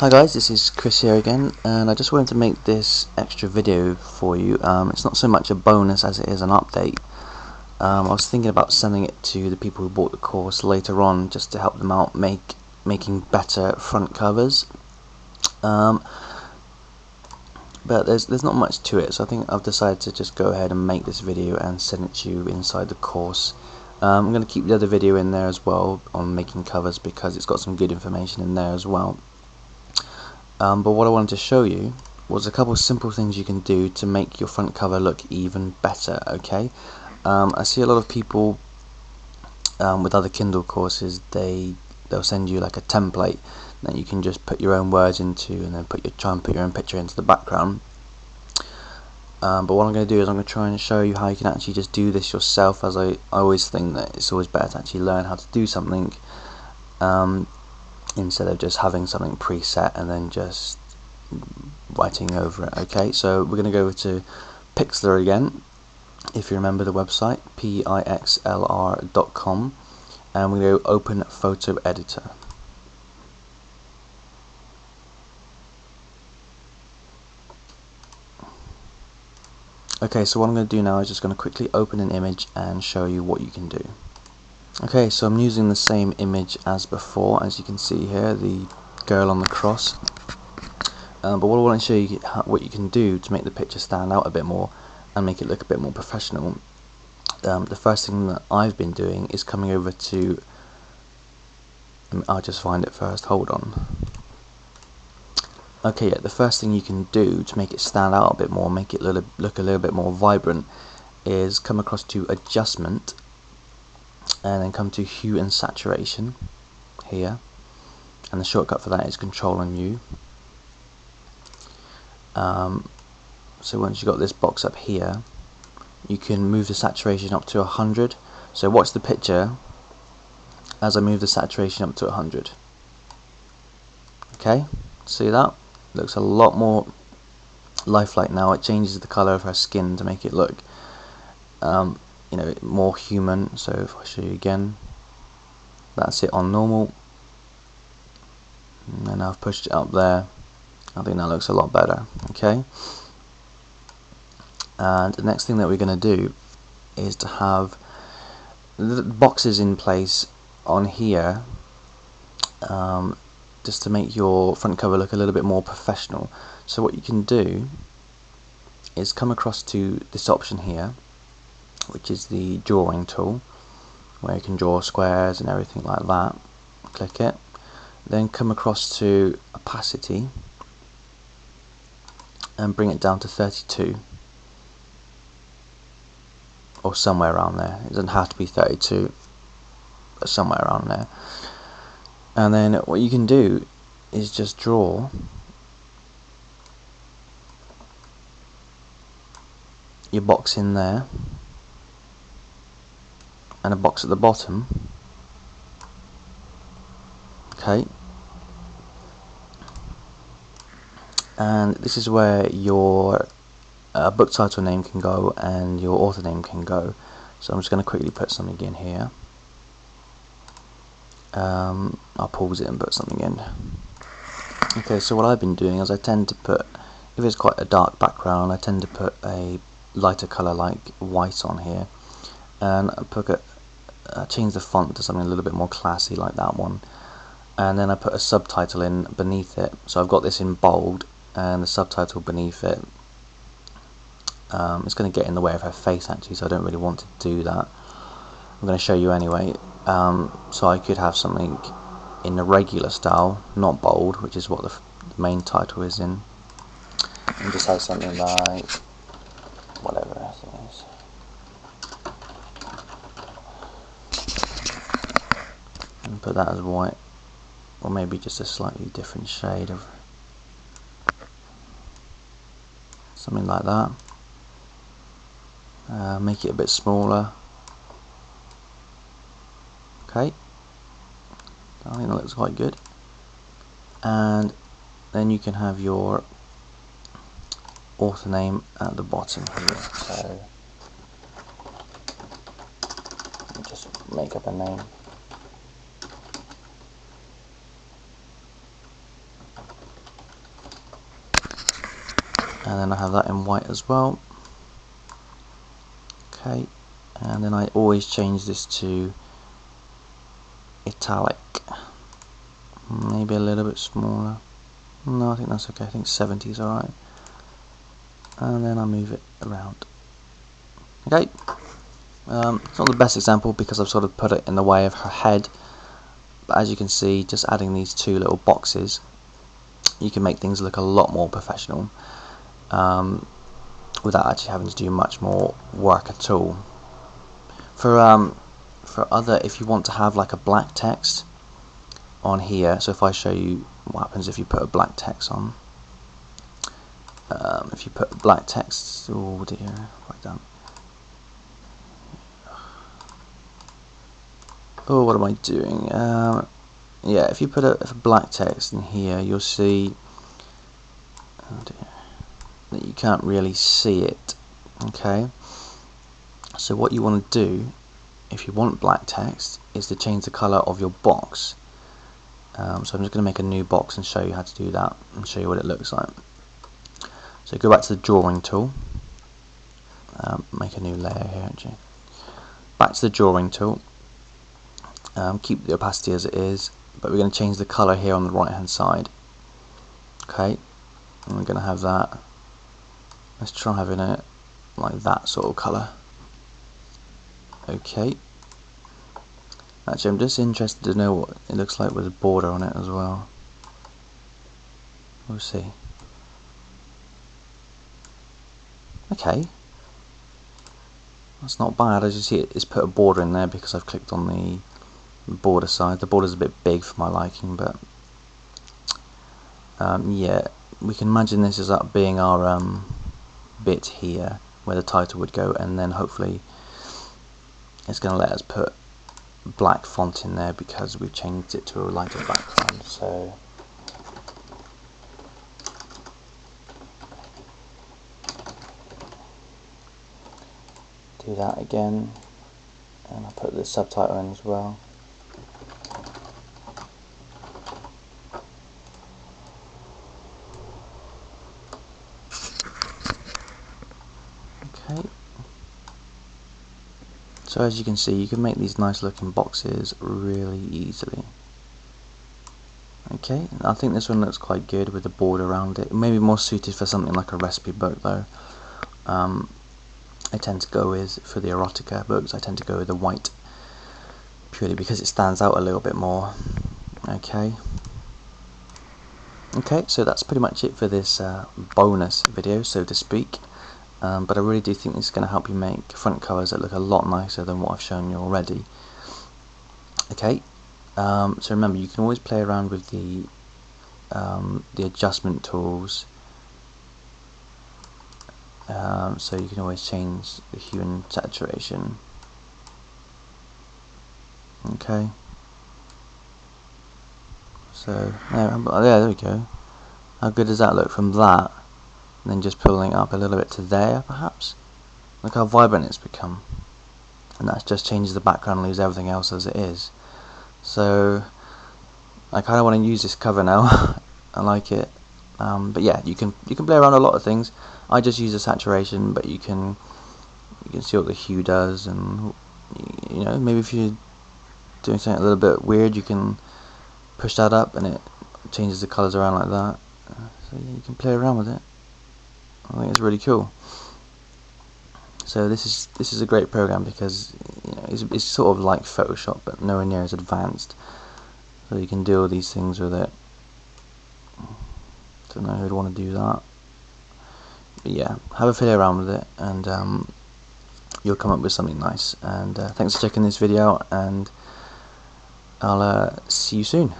Hi guys, this is Chris here again, and I just wanted to make this extra video for you. It's not so much a bonus as it is an update. I was thinking about sending it to the people who bought the course later on, just to help them out making better front covers. But there's not much to it, so I think I've decided to just go ahead and make this video and send it to you inside the course. I'm going to keep the other video in there as well on making covers because it's got some good information in there as well. But what I wanted to show you was a couple of simple things you can do to make your front cover look even better. Okay, I see a lot of people with other Kindle courses, they'll send you like a template that you can just put your own words into, and then try and put your own picture into the background. But what I'm going to do is I'm going to try and show you how you can actually just do this yourself, as I always think that it's always better to actually learn how to do something instead of just having something preset and then just writing over it. Okay, so we're going to go over to Pixlr again, if you remember the website, pixlr.com, and we're going to open Photo Editor. Okay, so what I'm going to do now is just going to quickly open an image and show you what you can do. Okay, so I'm using the same image as before, as you can see here, the girl on the cross. But what I want to show you what you can do to make the picture stand out a bit more and make it look a bit more professional. The first thing that I've been doing is coming over to, I'll just find it first, hold on. Okay, yeah, the first thing you can do to make it stand out a bit more, make it look a little bit more vibrant, is come across to Adjustment and then come to Hue and Saturation here, and the shortcut for that is Control and U. So once you've got this box up here, you can move the saturation up to 100. So watch the picture as I move the saturation up to 100. Okay, see that? Looks a lot more lifelike now. It changes the color of her skin to make it look more human. So if I show you again, that's it on normal, and then I've pushed it up there. I think that looks a lot better. Okay, and the next thing that we're going to do is to have the boxes in place on here, just to make your front cover look a little bit more professional. So what you can do is come across to this option here, which is the drawing tool, where you can draw squares and everything like that. Click it, then come across to opacity and bring it down to 32 or somewhere around there. It doesn't have to be 32, but somewhere around there. And then what you can do is just draw your box in there and a box at the bottom. Okay, and this is where your book title name can go and your author name can go. So I'm just going to quickly put something in here. I'll pause it and put something in. Okay, so what I've been doing is I tend to put, if it's quite a dark background, I tend to put a lighter colour like white on here, and I change the font to something a little bit more classy like that one, and then I put a subtitle in beneath it. So I've got this in bold and the subtitle beneath it. It's going to get in the way of her face actually, so I don't really want to do that. I'm going to show you anyway. So I could have something in the regular style, not bold, which is what the main title is in, and just have something like whatever it is. And put that as white, or maybe just a slightly different shade of something like that. Make it a bit smaller. Okay, I think that looks quite good. And then you can have your author name at the bottom here. So just make up a name. and then I have that in white as well. Okay, and then I always change this to italic, maybe a little bit smaller. No, I think that's okay. I think 70 is alright. And then I move it around. Okay, it's not the best example because I've sort of put it in the way of her head, but as you can see, just adding these two little boxes, you can make things look a lot more professional without actually having to do much more work at all. For other, if you want to have like a black text on here, so if I show you what happens if you put a black text on, if you put black text, oh dear, right down. Oh, what am I doing? Yeah, if you put a black text in here, you'll see that you can't really see it. Okay, so what you want to do, if you want black text, is to change the color of your box. So I'm just going to make a new box and show you how to do that and show you what it looks like. So go back to the drawing tool, make a new layer here actually. Back to the drawing tool, keep the opacity as it is, but we're going to change the color here on the right hand side. Okay, and we're going to have that, let's try having it like that sort of color. Okay, actually I'm just interested to know what it looks like with a border on it as well. We'll see. Okay, that's not bad. As you see, it's put a border in there because I've clicked on the border side. The border's a bit big for my liking, but yeah, we can imagine this as up being our bit here where the title would go, and then hopefully it's going to let us put black font in there because we've changed it to a lighter background. So do that again, and I'll put the subtitle in as well. Okay, so as you can see, you can make these nice looking boxes really easily. Okay, I think this one looks quite good with the border around it. Maybe more suited for something like a recipe book though. I tend to go with, for the erotica books, I tend to go with the white purely because it stands out a little bit more. Okay, so that's pretty much it for this bonus video, so to speak. But I really do think this is going to help you make front covers that look a lot nicer than what I've shown you already. Okay, so remember, you can always play around with the adjustment tools. So you can always change the hue and saturation. Okay, so there we go. How good does that look from that? And then just pulling it up a little bit to there, perhaps. Look how vibrant it's become, and that just changes the background and leaves everything else as it is. So I kind of want to use this cover now. I like it, but yeah, you can play around a lot of things. I just use the saturation, but you can see what the hue does, and you know, maybe if you're doing something a little bit weird, you can push that up and it changes the colors around like that. So yeah, you can play around with it. I think it's really cool. So this is a great program because, you know, it's sort of like Photoshop but nowhere near as advanced. So you can do all these things with it. Don't know who'd want to do that. But yeah, have a play around with it, and you'll come up with something nice. And thanks for checking this video out, and I'll see you soon.